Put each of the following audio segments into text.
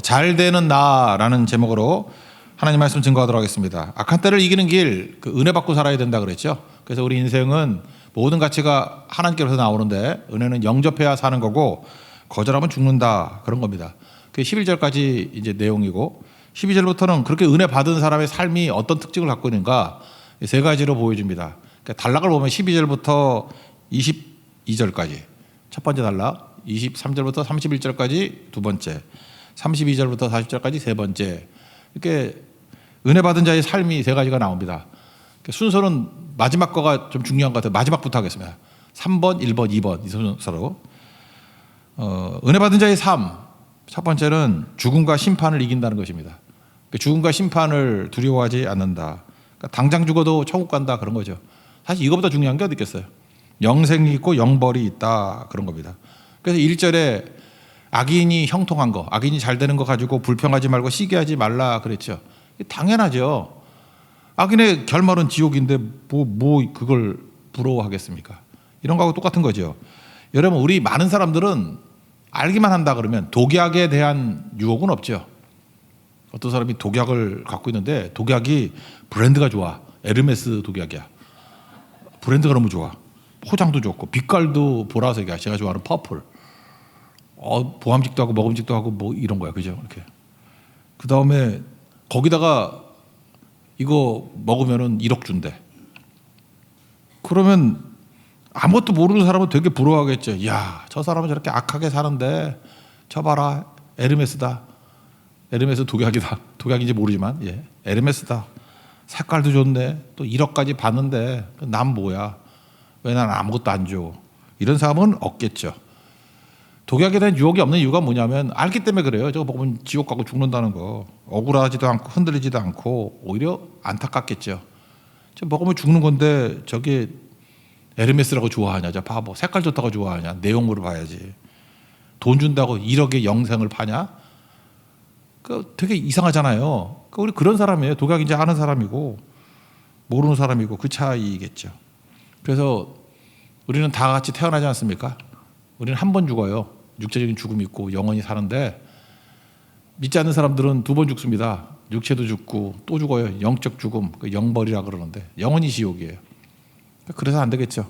잘 되는 나라는 제목으로 하나님 말씀 증거하도록 하겠습니다. 악한 때를 이기는 길, 은혜 받고 살아야 된다 그랬죠. 그래서 우리 인생은 모든 가치가 하나님께로서 나오는데 은혜는 영접해야 사는 거고 거절하면 죽는다 그런 겁니다. 그게 11절까지 이제 내용이고 12절부터는 그렇게 은혜 받은 사람의 삶이 어떤 특징을 갖고 있는가 세 가지로 보여줍니다. 그러니까 단락을 보면 12절부터 22절까지 첫 번째 단락, 23절부터 31절까지 두 번째, 32절부터 40절까지 세 번째. 이렇게 은혜 받은 자의 삶이 세 가지가 나옵니다. 순서는 마지막 거가 좀 중요한 것 같아요. 마지막부터 하겠습니다. 3번, 1번, 2번 이 순서로. 은혜 받은 자의 삶. 첫 번째는 죽음과 심판을 이긴다는 것입니다. 죽음과 심판을 두려워하지 않는다. 그러니까 당장 죽어도 천국 간다 그런 거죠. 사실 이거보다 중요한 게 어디 있겠어요. 영생이 있고 영벌이 있다 그런 겁니다. 그래서 1절에 악인이 형통한 거, 악인이 잘 되는 거 가지고 불평하지 말고 시기하지 말라 그랬죠. 당연하죠. 악인의 결말은 지옥인데 뭐 그걸 부러워하겠습니까? 이런 거하고 똑같은 거죠. 여러분, 우리 많은 사람들은 알기만 한다 그러면 독약에 대한 유혹은 없죠. 어떤 사람이 독약을 갖고 있는데 독약이 브랜드가 좋아. 에르메스 독약이야. 브랜드가 너무 좋아. 포장도 좋고 빛깔도 보라색이야. 제가 좋아하는 퍼플. 보암직도 하고 먹음직도 하고 뭐 이런 거야. 그죠? 이렇게. 그 다음에 거기다가 이거 먹으면은 1억 준대. 그러면 아무것도 모르는 사람은 되게 부러워하겠죠. 야, 저 사람은 저렇게 악하게 사는데 저 봐라. 에르메스다. 에르메스 독약이다. 독약인지 모르지만 에르메스다. 색깔도 좋네. 또 1억까지 받는데 난 뭐야. 왜 난 아무것도 안 줘. 이런 사람은 없겠죠. 독약에 대한 유혹이 없는 이유가 뭐냐면 알기 때문에 그래요. 저거 먹으면 지옥 가고 죽는다는 거. 억울하지도 않고 흔들리지도 않고 오히려 안타깝겠죠. 저 먹으면 죽는 건데 저게 에르메스라고 좋아하냐. 저 바보. 색깔 좋다고 좋아하냐. 내용물을 봐야지. 돈 준다고 1억의 영생을 파냐. 그 되게 이상하잖아요. 우리 그런 사람이에요. 독약인지 아는 사람이고 모르는 사람이고 그 차이겠죠. 그래서 우리는 다 같이 태어나지 않습니까? 우리는 한 번 죽어요. 육체적인 죽음이 있고 영원히 사는데 믿지 않는 사람들은 2번 죽습니다. 육체도 죽고 또 죽어요. 영적 죽음, 영벌이라 그러는데 영원히 지옥이에요. 그래서 안 되겠죠.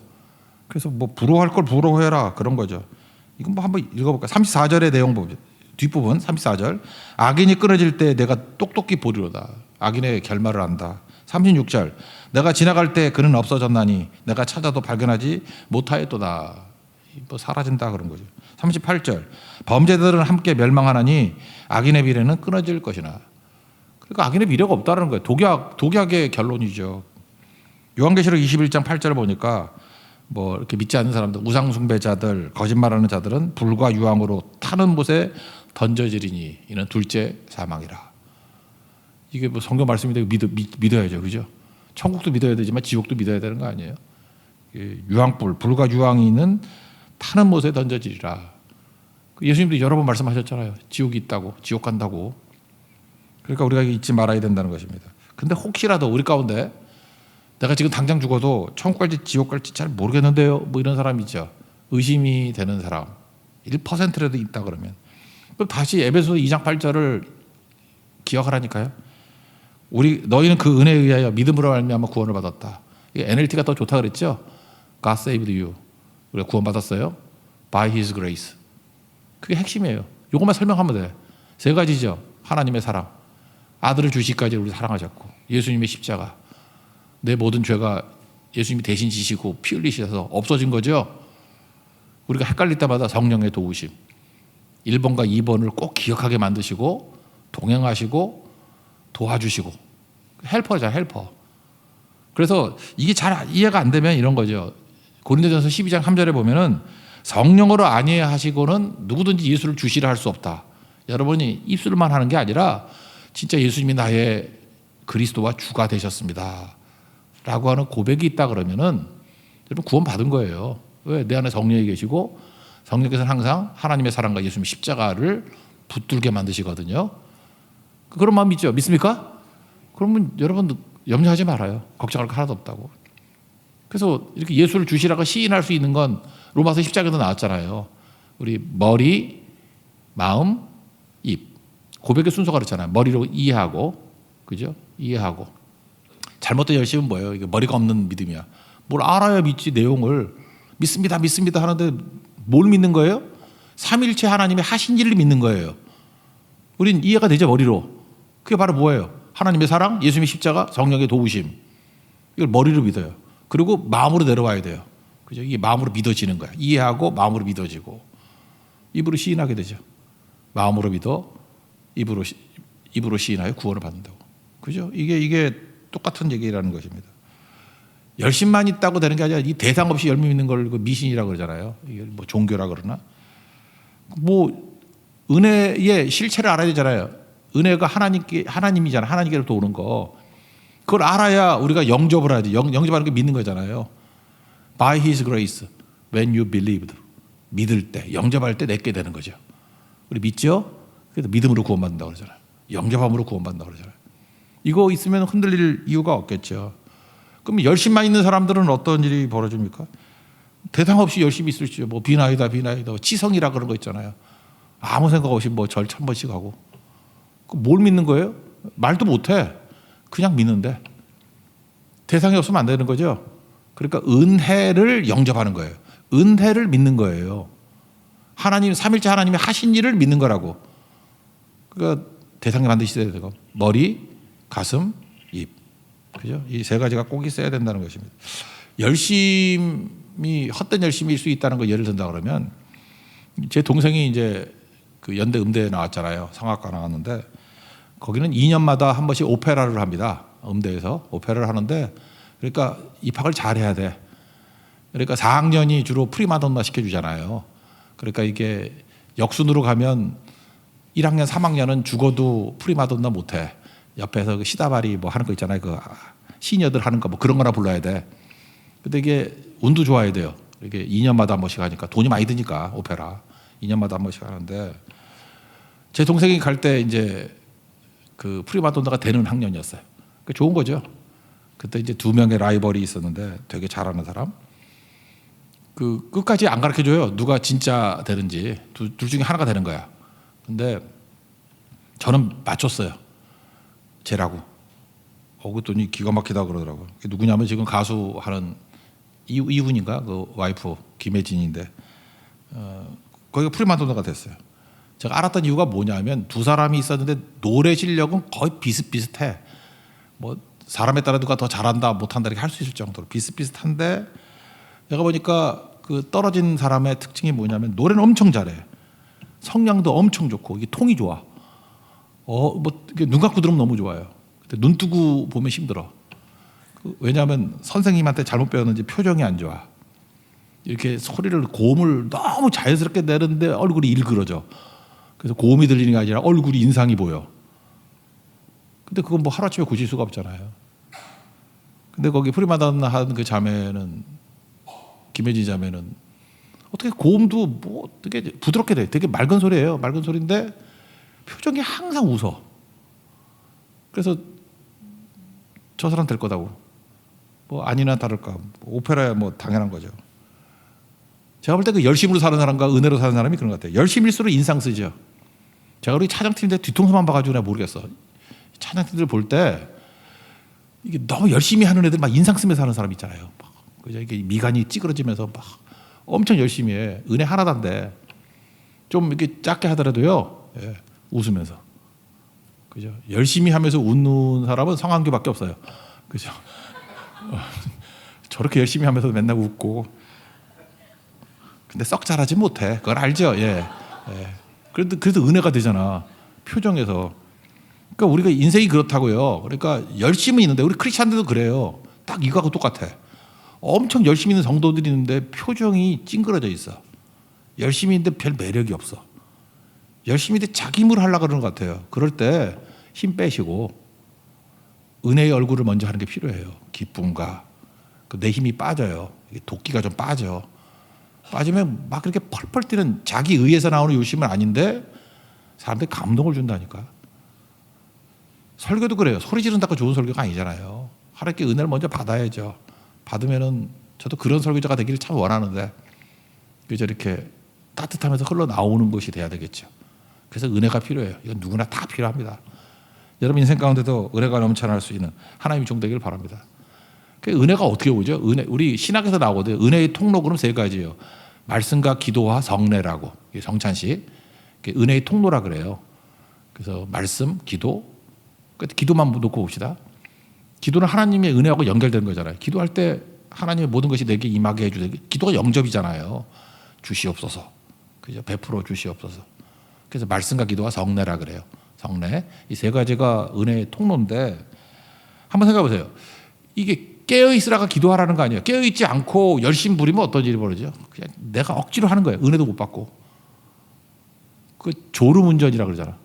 그래서 뭐 부러워할 걸 부러워해라 그런 거죠. 이건 뭐 한번 읽어볼까요? 34절의 내용 보죠. 뒷부분 34절. 악인이 끊어질 때 내가 똑똑히 보리로다. 악인의 결말을 안다. 36절. 내가 지나갈 때 그는 없어졌나니 내가 찾아도 발견하지 못하였도다. 뭐 사라진다 그런 거죠. 38절. 범죄자들은 함께 멸망하나니 악인의 미래는 끊어질 것이나. 그러니까 악인의 미래가 없다는 거예요. 독약의 결론이죠. 요한계시록 21장 8절을 보니까 뭐 이렇게 믿지 않는 사람들, 우상숭배자들, 거짓말하는 자들은 불과 유황으로 타는 못에 던져지리니 이는 둘째 사망이라. 이게 뭐 성경 말씀인데 믿어야죠, 그죠? 천국도 믿어야 되지만 지옥도 믿어야 되는 거 아니에요? 유황불, 불과 유황이 있는 타는 못에 던져지리라. 예수님도 여러 번 말씀하셨잖아요. 지옥이 있다고, 지옥 간다고. 그러니까 우리가 잊지 말아야 된다는 것입니다. 근데 혹시라도 우리 가운데 내가 지금 당장 죽어도 천국 갈지 지옥 갈지 잘 모르겠는데요. 뭐 이런 사람 있죠. 의심이 되는 사람 1%라도 있다 그러면 그럼 다시 에베소서 2장 8절을 기억하라니까요. 너희는 그 은혜에 의하여 믿음으로 말미암아 구원을 받았다. NLT가 더 좋다 그랬죠. God saved you. 우리가 구원받았어요. By His grace. 그게 핵심이에요. 이것만 설명하면 돼. 세 가지죠. 하나님의 사랑. 아들을 주시기까지 우리 사랑하셨고 예수님의 십자가. 내 모든 죄가 예수님이 대신 지시고 피 흘리셔서 없어진 거죠. 우리가 헷갈릴 때마다 성령의 도우심 1번과 2번을 꼭 기억하게 만드시고 동행하시고 도와주시고 헬퍼잖아요. 헬퍼. 그래서 이게 잘 이해가 안 되면 이런 거죠. 고린도전서 12장 3절에 보면은 성령으로 안위하시고는 누구든지 예수를 주시라 할 수 없다. 여러분이 입술만 하는 게 아니라 진짜 예수님이 나의 그리스도와 주가 되셨습니다 라고 하는 고백이 있다 그러면은 여러분 구원 받은 거예요. 왜? 내 안에 성령이 계시고 성령께서는 항상 하나님의 사랑과 예수님의 십자가를 붙들게 만드시거든요. 그런 마음 있죠? 믿습니까? 그러면 여러분 염려하지 말아요. 걱정할 거 하나도 없다고. 그래서 이렇게 예수를 주시라고 시인할 수 있는 건 로마서 10장에도 나왔잖아요. 우리 머리, 마음, 입. 고백의 순서가 그렇잖아요. 머리로 이해하고, 그죠? 이해하고. 잘못된 열심은 뭐예요? 이게 머리가 없는 믿음이야. 뭘 알아야 믿지, 내용을. 믿습니다, 믿습니다 하는데 뭘 믿는 거예요? 삼일체 하나님의 하신 일을 믿는 거예요. 우린 이해가 되죠, 머리로. 그게 바로 뭐예요? 하나님의 사랑, 예수님의 십자가, 성령의 도우심. 이걸 머리로 믿어요. 그리고 마음으로 내려와야 돼요. 그죠? 이게 마음으로 믿어지는 거야. 이해하고 마음으로 믿어지고. 입으로 시인하게 되죠. 마음으로 믿어 입으로 시인하여 구원을 받는다고. 그죠? 이게 똑같은 얘기라는 것입니다. 열심만 있다고 되는 게 아니라 이 대상 없이 열매 있는 걸 미신이라고 그러잖아요. 이게 뭐 종교라 그러나. 뭐 은혜의 실체를 알아야 되잖아요. 은혜가 하나님이잖아. 하나님께로부터 오는 거. 그걸 알아야 우리가 영접을 하지. 영접하는 게 믿는 거잖아요. By His grace, when you believed. 믿을 때, 영접할 때 내게 되는 거죠. 우리 믿죠? 그래서 믿음으로 구원받는다고 그러잖아요. 영접함으로 구원받는다고 그러잖아요. 이거 있으면 흔들릴 이유가 없겠죠. 그럼 열심만 있는 사람들은 어떤 일이 벌어집니까? 대상 없이 열심히 있을 수 있죠. 뭐 비나이다, 치성이라 그런 거 있잖아요. 아무 생각 없이 뭐 절 1000번씩 하고. 뭘 믿는 거예요? 말도 못해. 그냥 믿는데. 대상이 없으면 안 되는 거죠. 그러니까 은혜를 영접하는 거예요. 은혜를 믿는 거예요. 하나님, 삼일째 하나님이 하신 일을 믿는 거라고. 그러니까 대상이 반드시 있어야 되고, 머리, 가슴, 입. 그죠? 이 세 가지가 꼭 있어야 된다는 것입니다. 열심히, 헛된 열심일 수 있다는 거 예를 든다 그러면, 제 동생이 이제 그 연대 음대에 나왔잖아요. 성악과 나왔는데, 거기는 2년마다 한 번씩 오페라를 합니다. 음대에서 오페라를 하는데, 그러니까 입학을 잘해야 돼. 그러니까 4학년이 주로 프리마돈나 시켜주잖아요. 그러니까 이게 역순으로 가면 1학년, 3학년은 죽어도 프리마돈나 못해. 옆에서 그 시다바리 뭐 하는 거 있잖아요. 그 시녀들 하는 거 뭐 그런 거나 불러야 돼. 근데 이게 운도 좋아야 돼요. 이게 2년마다 한 번씩 하니까 돈이 많이 드니까 오페라 2년마다 한 번씩 하는데 제 동생이 갈 때 이제 그 프리마돈나가 되는 학년이었어요. 그 좋은 거죠. 그때 이제 2명의 라이벌이 있었는데 되게 잘하는 사람. 그 끝까지 안 가르쳐 줘요. 누가 진짜 되는지. 둘 중에 하나가 되는 거야. 근데 저는 맞췄어요. 쟤라고. 그랬더니 기가 막히다 그러더라고요. 누구냐면 지금 가수 하는 이훈인가 그 와이프 김혜진인데 거기가 프리마돈나가 됐어요. 제가 알았던 이유가 뭐냐면 두 사람이 있었는데 노래 실력은 거의 비슷비슷해. 뭐 사람에 따라 누가 더 잘한다 못한다 이렇게 할 수 있을 정도로 비슷비슷한데 내가 보니까 그 떨어진 사람의 특징이 뭐냐면 노래는 엄청 잘해. 성량도 엄청 좋고 이게 통이 좋아. 뭐 눈 감고 들으면 너무 좋아요. 근데 눈 뜨고 보면 힘들어. 왜냐하면 선생님한테 잘못 배웠는지 표정이 안 좋아. 이렇게 소리를 고음을 너무 자연스럽게 내는데 얼굴이 일그러져. 그래서 고음이 들리는 게 아니라 얼굴이 인상이 보여. 근데 그건 뭐 하루아침에 고칠 수가 없잖아요. 근데 거기 프리마돈나 하는 그 자매는 김혜진 자매는 어떻게 고음도 뭐 되게 부드럽게 돼. 되게 맑은 소리예요. 맑은 소리인데 표정이 항상 웃어. 그래서 저 사람 될 거다고. 뭐 아니나 다를까. 오페라야 뭐 당연한 거죠. 제가 볼 때 그 열심으로 사는 사람과 은혜로 사는 사람이 그런 것 같아요. 열심일수록 인상 쓰죠. 제가 우리 차장팀인데 뒤통수만 봐가지고 내가 모르겠어. 차장팀들 볼 때 이게 너무 열심히 하는 애들 막 인상 쓰면서 하는 사람 있잖아요. 그죠? 이게 미간이 찌그러지면서 막 엄청 열심히 해. 은혜 하나단데 좀 이렇게 작게 하더라도요. 예, 웃으면서. 그죠? 열심히 하면서 웃는 사람은 성한규밖에 없어요. 그죠? 저렇게 열심히 하면서 맨날 웃고. 근데 썩 잘하지 못해. 그걸 알죠? 예. 예. 그래도 은혜가 되잖아. 표정에서. 그러니까 우리가 인생이 그렇다고요. 그러니까 열심히 있는데 우리 크리스찬들도 그래요. 딱 이거하고 똑같아. 엄청 열심히 있는 성도들이 있는데 표정이 찡그러져 있어. 열심히 있는데 별 매력이 없어. 열심히 있는데 자기 힘으로 하려고 그러는 것 같아요. 그럴 때 힘 빼시고 은혜의 얼굴을 먼저 하는 게 필요해요. 기쁨과 내 힘이 빠져요. 도끼가 좀 빠져. 빠지면 막 그렇게 펄펄 뛰는 자기 의에서 나오는 욕심은 아닌데 사람들이 감동을 준다니까. 설교도 그래요. 소리 지른다고 좋은 설교가 아니잖아요. 하나님께 은혜를 먼저 받아야죠. 받으면은 저도 그런 설교자가 되기를 참 원하는데 그저 이렇게 따뜻하면서 흘러나오는 것이 돼야 되겠죠. 그래서 은혜가 필요해요. 이건 누구나 다 필요합니다. 여러분 인생 가운데도 은혜가 넘쳐날 수 있는 하나님의 종 되기를 바랍니다. 그 은혜가 어떻게 오죠? 은혜, 우리 신학에서 나오거든요. 은혜의 통로 그럼 세 가지예요. 말씀과 기도와 성례라고, 성찬식. 은혜의 통로라 그래요. 그래서 말씀, 기도, 기도만 놓고 봅시다. 기도는 하나님의 은혜하고 연결된 거잖아요. 기도할 때 하나님의 모든 것이 내게 임하게 해주세요. 기도가 영접이잖아요. 주시옵소서. 그죠? 베풀어 주시옵소서. 그래서 말씀과 기도와 성례라 그래요. 성례. 이 세 가지가 은혜의 통로인데 한번 생각해 보세요. 이게 깨어있으라가 기도하라는 거 아니에요. 깨어있지 않고 열심 부리면 어떤 일이 벌어지죠? 그냥 내가 억지로 하는 거예요. 은혜도 못 받고. 그 졸음운전이라 그러잖아.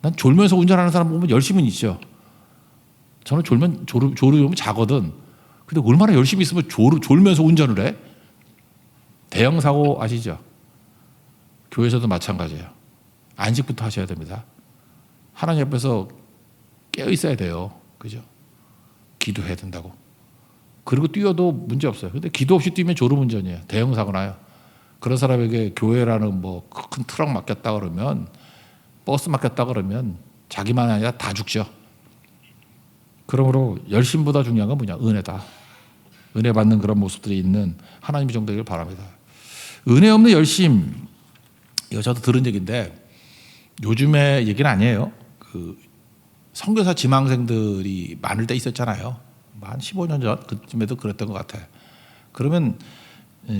난 졸면서 운전하는 사람 보면 열심은 있죠. 저는 졸으면 자거든. 근데 얼마나 열심히 있으면 졸면서 운전을 해? 대형 사고 아시죠? 교회에서도 마찬가지예요. 안식부터 하셔야 됩니다. 하나님 앞에서 깨어 있어야 돼요. 그죠? 기도해야 된다고. 그리고 뛰어도 문제 없어요. 근데 기도 없이 뛰면 졸음운전이에요. 대형 사고 나요. 그런 사람에게 교회라는 뭐 큰 트럭 맡겼다 그러면, 버스 맡겼다 그러면 자기만 아니라 다 죽죠. 그러므로 열심보다 중요한 건 뭐냐? 은혜다. 은혜 받는 그런 모습들이 있는 하나님의 종 되기를 바랍니다. 은혜 없는 열심, 이거 저도 들은 얘기인데 요즘의 얘기는 아니에요. 그 선교사 지망생들이 많을 때 있었잖아요. 한 15년 전 그쯤에도 그랬던 것 같아. 그러면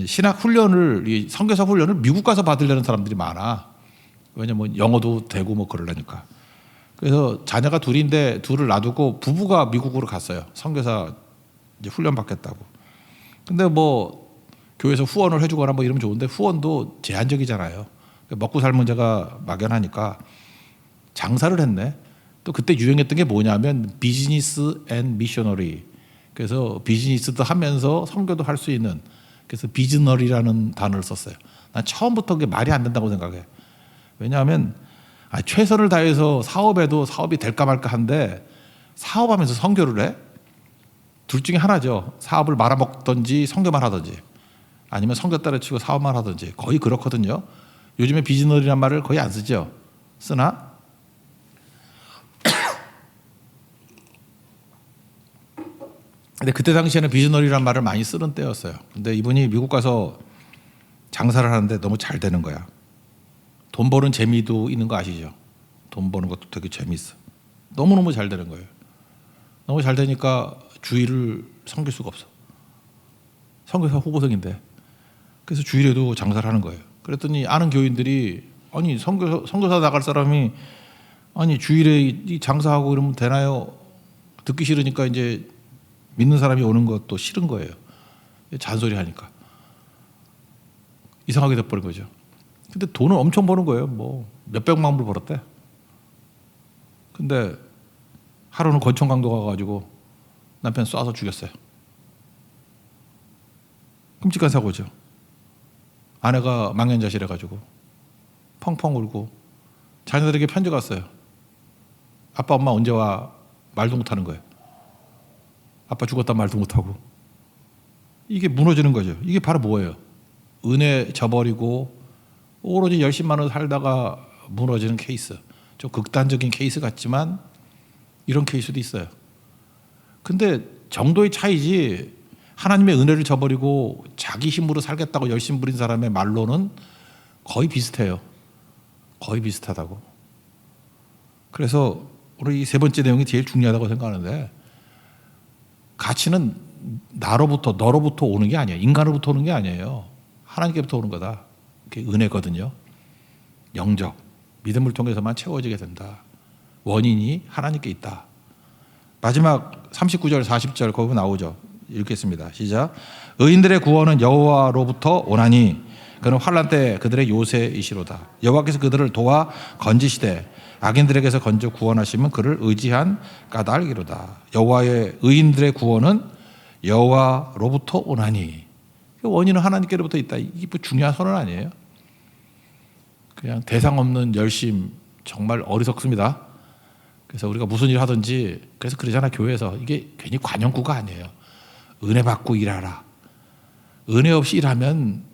신학 훈련을, 선교사 훈련을 미국 가서 받으려는 사람들이 많아. 왜냐면 영어도 되고 뭐 그러려니까. 그래서 자녀가 둘인데 둘을 놔두고 부부가 미국으로 갔어요. 선교사 이제 훈련 받겠다고. 근데 뭐 교회에서 후원을 해주거나 뭐 이러면 좋은데 후원도 제한적이잖아요. 먹고 살 문제가 막연하니까 장사를 했네. 또 그때 유행했던 게 뭐냐면 비즈니스 앤 미셔너리. 그래서 비즈니스도 하면서 선교도 할 수 있는, 그래서 비즈너리라는 단어를 썼어요. 난 처음부터 그게 말이 안 된다고 생각해. 왜냐하면 최선을 다해서 사업에도 사업이 될까 말까 한데 사업하면서 선교를 해? 둘 중에 하나죠. 사업을 말아먹든지 선교만 하든지, 아니면 선교 때려치고 사업만 하든지. 거의 그렇거든요. 요즘에 비즈너리란 말을 거의 안 쓰죠. 쓰나? 근데 그때 당시에는 비즈너리란 말을 많이 쓰는 때였어요. 근데 이분이 미국 가서 장사를 하는데 너무 잘 되는 거야. 돈 버는 재미도 있는 거 아시죠? 돈 버는 것도 되게 재밌어. 너무너무 잘 되는 거예요. 너무 잘 되니까 주일을 섬길 수가 없어. 선교사 후보생인데. 그래서 주일에도 장사를 하는 거예요. 그랬더니 아는 교인들이, 아니 선교사 나갈 사람이 아니 주일에 이 장사하고 이러면 되나요? 듣기 싫으니까 이제 믿는 사람이 오는 것도 싫은 거예요. 잔소리 하니까. 이상하게 돼버린 거죠. 근데 돈은 엄청 버는 거예요. 뭐 몇백만 불 벌었대. 근데 하루는 권총 강도 가가지고 남편 쏴서 죽였어요. 끔찍한 사고죠. 아내가 망연자실해가지고 펑펑 울고 자녀들에게 편지 갔어요. 아빠 엄마 언제 와? 말도 못하는 거예요. 아빠 죽었다 말도 못하고. 이게 무너지는 거죠. 이게 바로 뭐예요? 은혜 저버리고 오로지 열심만으로 살다가 무너지는 케이스. 좀 극단적인 케이스 같지만 이런 케이스도 있어요. 근데 정도의 차이지, 하나님의 은혜를 저버리고 자기 힘으로 살겠다고 열심 부린 사람의 말로는 거의 비슷해요. 거의 비슷하다고. 그래서 오늘 이 세 번째 내용이 제일 중요하다고 생각하는데, 가치는 나로부터 너로부터 오는 게 아니에요. 인간으로부터 오는 게 아니에요. 하나님께부터 오는 거다. 그게 은혜거든요. 영적, 믿음을 통해서만 채워지게 된다. 원인이 하나님께 있다. 마지막 39절 40절 거기 나오죠. 읽겠습니다. 시작. 의인들의 구원은 여호와로부터 오나니 그는 환난 때 그들의 요새이시로다. 여호와께서 그들을 도와 건지시되 악인들에게서 건져 구원하시면 그를 의지한 까닭이로다. 여호와의 의인들의 구원은 여호와로부터 오나니, 원인은 하나님께로부터 있다. 이게 뭐 중요한 선언 아니에요? 그냥 대상 없는 열심, 정말 어리석습니다. 그래서 우리가 무슨 일 하든지, 그래서 그러잖아 교회에서, 이게 괜히 관용구가 아니에요. 은혜 받고 일하라. 은혜 없이 일하면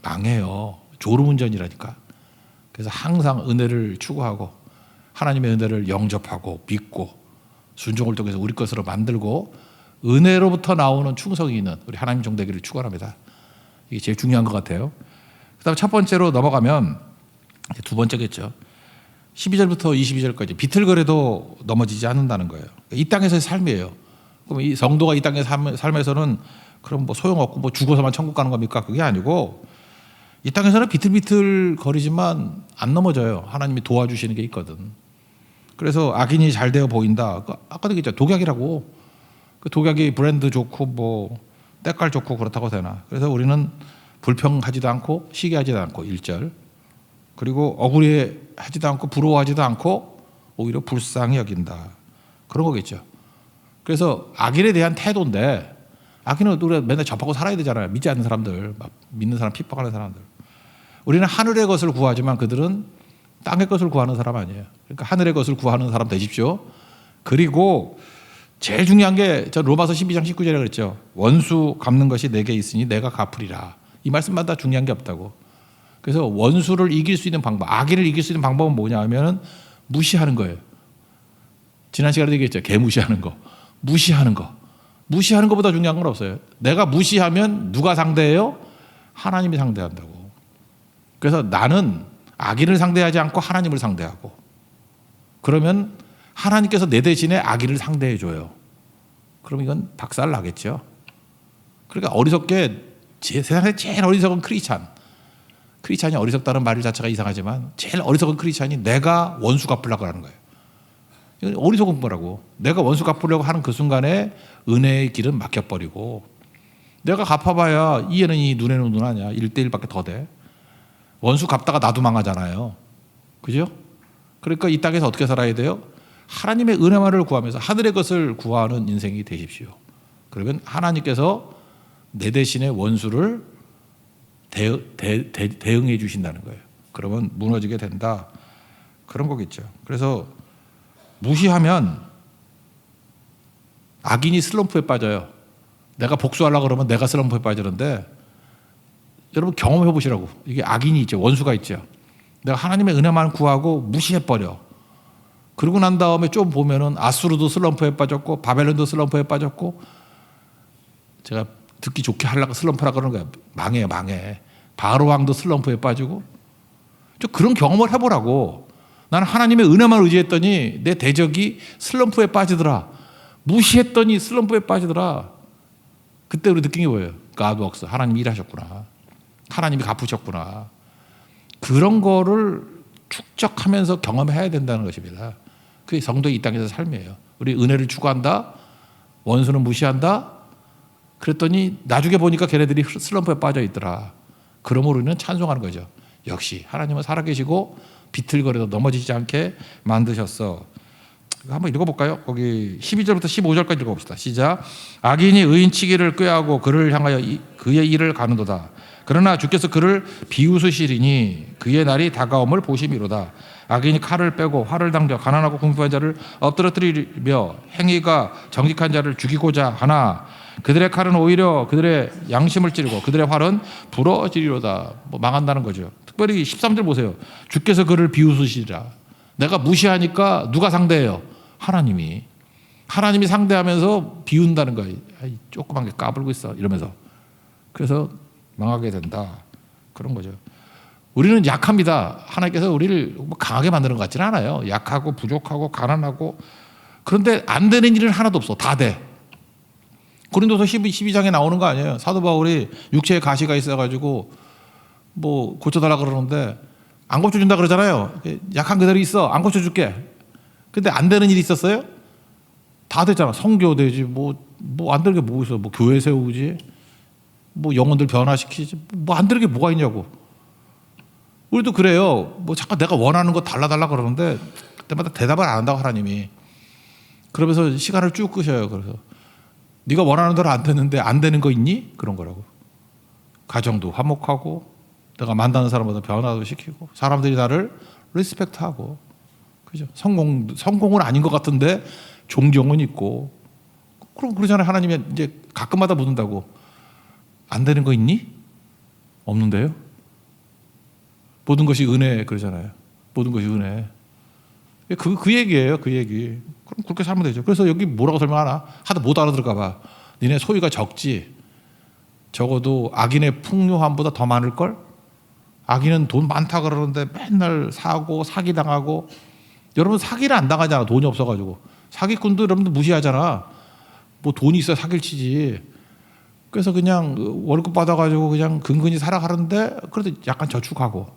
망해요. 졸음운전이라니까. 그래서 항상 은혜를 추구하고 하나님의 은혜를 영접하고 믿고 순종을 통해서 우리 것으로 만들고 은혜로부터 나오는 충성이 있는 우리 하나님 종 되기를 축원합니다. 이게 제일 중요한 것 같아요. 그다음 첫 번째로 넘어가면 두 번째겠죠. 12절부터 22절까지 비틀거려도 넘어지지 않는다는 거예요. 이 땅에서의 삶이에요. 그럼 이 성도가 이 땅의 삶에서는 그럼 뭐 소용없고 뭐 죽어서만 천국 가는 겁니까? 그게 아니고 이 땅에서는 비틀비틀 거리지만 안 넘어져요. 하나님이 도와주시는 게 있거든. 그래서 악인이 잘 되어 보인다. 아까도 얘기했죠. 독약이라고. 그 독약이 브랜드 좋고 뭐 때깔 좋고 그렇다고 되나. 그래서 우리는 불평하지도 않고 시기하지도 않고 1절. 그리고 억울해하지도 않고 부러워하지도 않고 오히려 불쌍히 여긴다. 그런 거겠죠. 그래서 악인에 대한 태도인데 악인은 우리가 맨날 접하고 살아야 되잖아요. 믿지 않는 사람들, 믿는 사람 핍박하는 사람들. 우리는 하늘의 것을 구하지만 그들은 땅의 것을 구하는 사람 아니에요. 그러니까 하늘의 것을 구하는 사람 되십시오. 그리고 제일 중요한 게 저 로마서 12장 19절에 그랬죠. 원수 갚는 것이 내게 있으니 내가 갚으리라. 이 말씀마다 중요한 게 없다고. 그래서 원수를 이길 수 있는 방법, 악인을 이길 수 있는 방법은 뭐냐 하면은 무시하는 거예요. 지난 시간에 얘기했죠. 개 무시하는 거. 무시하는 거. 무시하는 것보다 중요한 건 없어요. 내가 무시하면 누가 상대해요? 하나님이 상대한다고. 그래서 나는 악인을 상대하지 않고 하나님을 상대하고 그러면 하나님께서 내 대신에 악인을 상대해 줘요. 그럼 이건 박살 나겠죠. 그러니까 어리석게 세상에 제일 어리석은 크리스찬이 어리석다는 말 자체가 이상하지만 제일 어리석은 크리스찬이 내가 원수 갚으려고 하는 거예요. 이건 어리석은 거라고. 내가 원수 갚으려고 하는 그 순간에 은혜의 길은 막혀버리고 내가 갚아봐야 이에는 이 눈에는 눈 아니야. 1대1밖에 더 돼. 원수 갚다가 나도 망하잖아요. 그죠? 그러니까 이 땅에서 어떻게 살아야 돼요? 하나님의 은혜만을 구하면서 하늘의 것을 구하는 인생이 되십시오. 그러면 하나님께서 내 대신에 원수를 대응해 주신다는 거예요. 그러면 무너지게 된다. 그런 거겠죠. 그래서 무시하면 악인이 슬럼프에 빠져요. 내가 복수하려고 그러면 내가 슬럼프에 빠지는데 여러분 경험해 보시라고. 이게 악인이 있죠. 원수가 있죠. 내가 하나님의 은혜만 구하고 무시해버려. 그러고 난 다음에 좀 보면은 아수르도 슬럼프에 빠졌고 바벨론도 슬럼프에 빠졌고 제가 듣기 좋게 하려고 슬럼프라 그러는 거야. 망해. 바로 왕도 슬럼프에 빠지고 좀 그런 경험을 해보라고. 나는 하나님의 은혜만 의지했더니 내 대적이 슬럼프에 빠지더라. 무시했더니 슬럼프에 빠지더라. 그때 우리 느낀 게 뭐예요? God works. 하나님이 일하셨구나. 하나님이 갚으셨구나. 그런 거를 축적하면서 경험해야 된다는 것입니다. 그게 성도의 이 땅에서 삶이에요. 우리 은혜를 추구한다. 원수는 무시한다. 그랬더니 나중에 보니까 걔네들이 슬럼프에 빠져 있더라. 그러므로 우리는 찬송하는 거죠. 역시 하나님은 살아계시고 비틀거려도 넘어지지 않게 만드셨어. 한번 읽어볼까요? 거기 12절부터 15절까지 읽어봅시다. 시작. 악인이 의인치기를 꾀하고 그를 향하여 그의 일을 가는도다. 그러나 주께서 그를 비웃으시리니 그의 날이 다가옴을 보심이로다. 악인이 칼을 빼고 활을 당겨 가난하고 궁핍한 자를 엎드러뜨리며 행위가 정직한 자를 죽이고자 하나 그들의 칼은 오히려 그들의 양심을 찌르고 그들의 활은 부러지리로다. 뭐 망한다는 거죠. 특별히 13절 보세요. 주께서 그를 비웃으시리라. 내가 무시하니까 누가 상대해요? 하나님이 상대하면서 비운다는 거예요. 조그만 게 까불고 있어 이러면서. 그래서 망하게 된다. 그런 거죠. 우리는 약합니다. 하나님께서 우리를 강하게 만드는 것 같지는 않아요. 약하고 부족하고 가난하고. 그런데 안 되는 일은 하나도 없어. 다 돼. 고린도서 12장에 나오는 거 아니에요. 사도 바울이 육체에 가시가 있어가지고 뭐 고쳐달라 그러는데 안 고쳐준다 그러잖아요. 약한 그대로 있어. 안 고쳐줄게. 근데 안 되는 일이 있었어요? 다 됐잖아. 성교되지. 뭐 안 되는 게 뭐 있어. 뭐 교회 세우지. 뭐 영혼들 변화시키지. 뭐 안 되는 게 뭐가 있냐고. 우리도 그래요. 뭐 잠깐 내가 원하는 거 달라달라 그러는데 그때마다 대답을 안 한다고 하나님이. 그러면서 시간을 쭉 끄셔요. 그래서 네가 원하는 대로 안 됐는데 안 되는 거 있니? 그런 거라고. 가정도 화목하고 내가 만나는 사람보다 변화도 시키고 사람들이 나를 리스펙트하고 그죠? 성공은 아닌 것 같은데 존경은 있고 그럼 그러잖아요. 하나님이 이제 가끔마다 묻는다고. 안 되는 거 있니? 없는데요? 모든 것이 은혜 그러잖아요. 모든 것이 은혜. 그 얘기예요. 그 얘기. 그럼 그렇게 살면 되죠. 그래서 여기 뭐라고 설명하나? 하도 못 알아들을까 봐. 니네 소유가 적지. 적어도 악인의 풍요함보다 더 많을걸? 악인은 돈 많다 그러는데 맨날 사고 사기당하고. 여러분 사기를 안 당하잖아. 돈이 없어가지고. 사기꾼도 여러분들 무시하잖아. 뭐 돈이 있어야 사기를 치지. 그래서 그냥 월급 받아가지고 그냥 근근히 살아가는데 그래도 약간 저축하고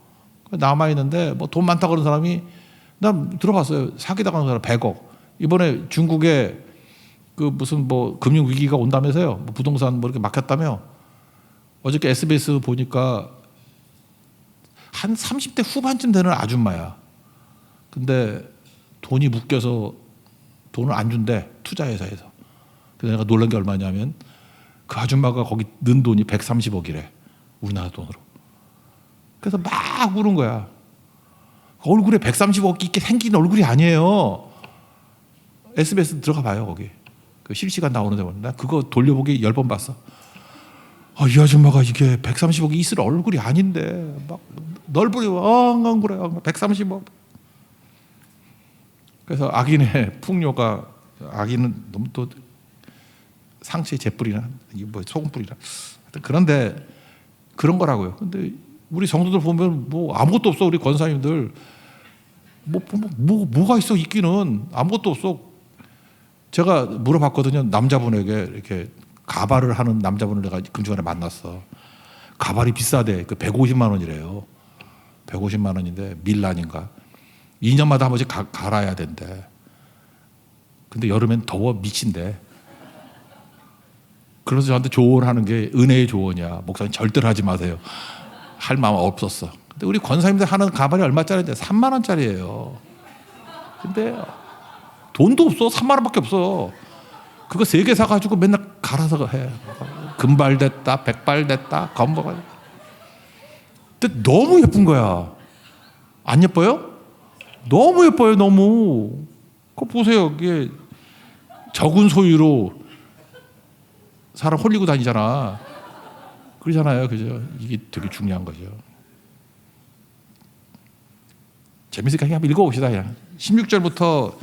남아있는데 뭐 돈 많다 그런 사람이 나 들어봤어요. 사기당하는 사람 100억. 이번에 중국에 그 무슨 뭐 금융 위기가 온다면서요. 뭐 부동산 뭐 이렇게 막혔다며. 어저께 SBS 보니까 한 30대 후반쯤 되는 아줌마야. 근데 돈이 묶여서 돈을 안 준대. 투자회사에서. 그래서 내가 놀란 게 얼마냐면 그 아줌마가 거기 넣은 돈이 130억이래. 우리나라 돈으로. 그래서 막 우는 거야. 얼굴에 130억 있게 생긴 얼굴이 아니에요. SBS 들어가 봐요. 거기. 그 실시간 나오는데 나 그거 돌려보기 10번 봤어. 이 아줌마가 이게 130억이 있을 얼굴이 아닌데 막 널브리 엉엉 그래. 130억. 그래서 악인의 풍요가 악인은 너무 또 상처에 재뿌리나 이게 뭐 소금 뿌리나 그런데 그런 거라고요. 근데 우리 성도들 보면 뭐 아무것도 없어. 우리 권사님들 뭐가 있어. 있기는 아무것도 없어. 제가 물어봤거든요. 남자분에게 이렇게 가발을 하는 남자분을 내가 금주간에 만났어. 가발이 비싸대. 그 150만 원이래요. 150만 원인데 밀란인가. 2년마다 한 번씩 갈아야 된대. 근데 여름엔 더워 미친대. 그래서 저한테 조언하는 게 은혜의 조언이야. 목사님 절대로 하지 마세요. 할 마음 없었어. 근데 우리 권사님들 하는 가발이 얼마짜리인데 3만 원짜리예요. 근데 돈도 없어. 3만 원밖에 없어. 그거 3개 사가지고 맨날 갈아서 해. 금발 됐다, 백발 됐다, 검버가. 근데 너무 예쁜 거야. 안 예뻐요? 너무 예뻐요. 너무. 그거 보세요. 이게 적은 소유로 사람 홀리고 다니잖아. 그러잖아요. 그죠? 이게 되게 중요한 거죠. 재밌으니까 그냥 읽어봅시다. 그냥. 16절부터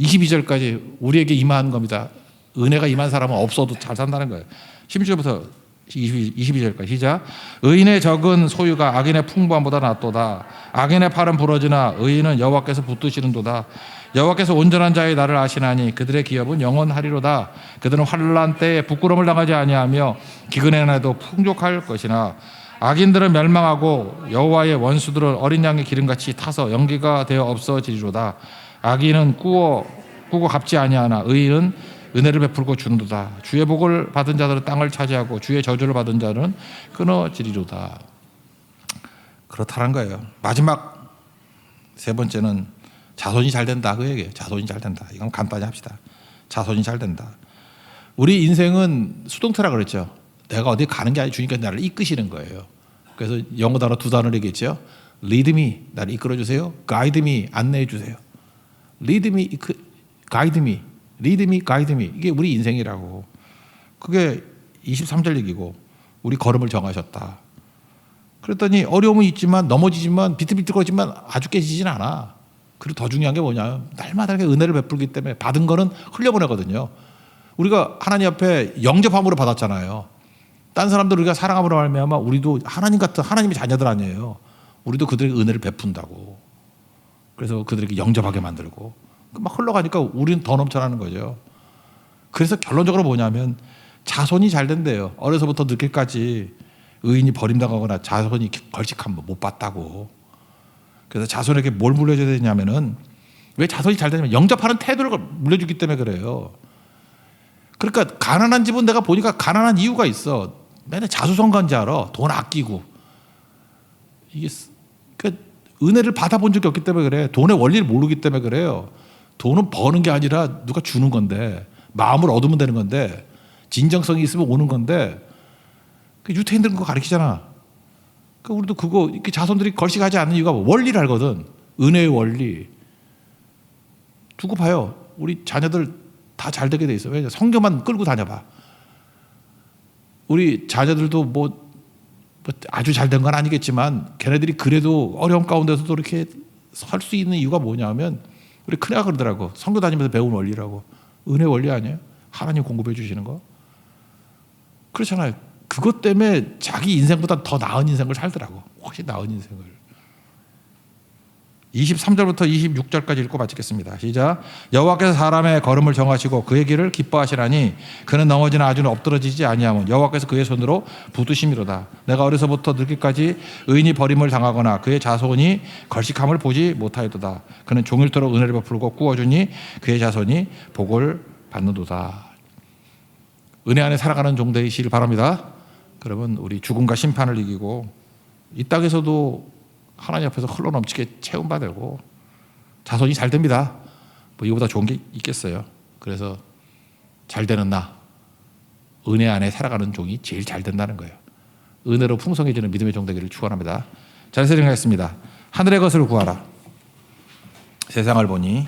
22절까지 우리에게 임한 겁니다. 은혜가 임한 사람은 없어도 잘 산다는 거예요. 16절부터 22절까지 시작. 의인의 적은 소유가 악인의 풍부함보다 낫도다. 악인의 팔은 부러지나 의인은 여호와께서 붙드시는도다. 여호와께서 온전한 자의 나를 아시나니 그들의 기업은 영원하리로다. 그들은 환난 때에 부끄러움을 당하지 아니하며 기근의 날에도 풍족할 것이나 악인들은 멸망하고 여호와의 원수들은 어린 양의 기름같이 타서 연기가 되어 없어지리로다. 악인은 꾸고 갚지 아니하나 의인은 은혜를 베풀고 주는도다. 주의 복을 받은 자들은 땅을 차지하고 주의 저주를 받은 자는 끊어지리로다. 그렇다는 거예요. 마지막 세 번째는 자손이 잘 된다. 그 얘기예요. 자손이 잘 된다. 이건 간단히 합시다. 자손이 잘 된다. 우리 인생은 수동태라 그랬죠. 내가 어디 가는 게 아니라 주님께서 나를 이끄시는 거예요. 그래서 영어 단어 2단어를 얘기했죠. Lead me, 나를 이끌어주세요. Guide me, 안내해주세요. Lead me, guide me. Lead me, guide me. 이게 우리 인생이라고. 그게 23절 얘기고 우리 걸음을 정하셨다. 그랬더니 어려움은 있지만 넘어지지만 비틀비틀거리지만 아주 깨지진 않아. 그리고 더 중요한 게 뭐냐. 날마다 이렇게 은혜를 베풀기 때문에 받은 거는 흘려보내거든요. 우리가 하나님 앞에 영접함으로 받았잖아요. 딴 사람들 우리가 사랑함으로 말미암아 우리도 하나님 같은 하나님의 자녀들 아니에요. 우리도 그들에게 은혜를 베푼다고. 그래서 그들에게 영접하게 만들고 막 흘러가니까 우리는 더 넘쳐나는 거죠. 그래서 결론적으로 뭐냐면 자손이 잘 된대요. 어려서부터 늦게까지 의인이 버림당하거나 자손이 걸칙하면 못 봤다고. 그래서 자손에게 뭘 물려줘야 되냐면은 왜 자손이 잘 되냐면 영접하는 태도를 물려주기 때문에 그래요. 그러니까 가난한 집은 내가 보니까 가난한 이유가 있어. 맨날 자수성가인지 알아. 돈 아끼고. 이게 그러니까 은혜를 받아본 적이 없기 때문에 그래. 돈의 원리를 모르기 때문에 그래요. 돈은 버는 게 아니라 누가 주는 건데 마음을 얻으면 되는 건데 진정성이 있으면 오는 건데 유태인들은 그거 가르치잖아. 그러니까 우리도 그거 이렇게 자손들이 걸식하지 않는 이유가 원리를 알거든. 은혜의 원리. 두고 봐요. 우리 자녀들 다 잘 되게 돼 있어. 왜냐 성경만 끌고 다녀봐. 우리 자녀들도 뭐 뭐 아주 잘 된 건 아니겠지만 걔네들이 그래도 어려움 가운데서도 이렇게 설 수 있는 이유가 뭐냐면 우리 큰애가 그러더라고. 선교 다니면서 배운 원리라고. 은혜 원리 아니에요? 하나님 공급해 주시는 거. 그렇잖아요. 그것 때문에 자기 인생보다 더 나은 인생을 살더라고. 훨씬 나은 인생을. 23절부터 26절까지 읽고 마치겠습니다. 시작. 여호와께서 사람의 걸음을 정하시고 그의 길을 기뻐하시라니 그는 넘어지나 아주는 엎드러지지 아니하면 여호와께서 그의 손으로 붙드심이로다. 내가 어려서부터 늙기까지 의인이 버림을 당하거나 그의 자손이 걸식함을 보지 못하였도다. 그는 종일토록 은혜를 베풀고 꾸어주니 그의 자손이 복을 받는도다. 은혜 안에 살아가는 종 되시길 바랍니다. 그러면 우리 죽음과 심판을 이기고 이 땅에서도 하나님 앞에서 흘러넘치게 채움받고 자손이 잘 됩니다. 뭐 이거보다 좋은 게 있겠어요. 그래서 잘 되는 나, 은혜 안에 살아가는 종이 제일 잘 된다는 거예요. 은혜로 풍성해지는 믿음의 종 되기를 축원합니다. 잘 생각했습니다. 하늘의 것을 구하라. 세상을 보니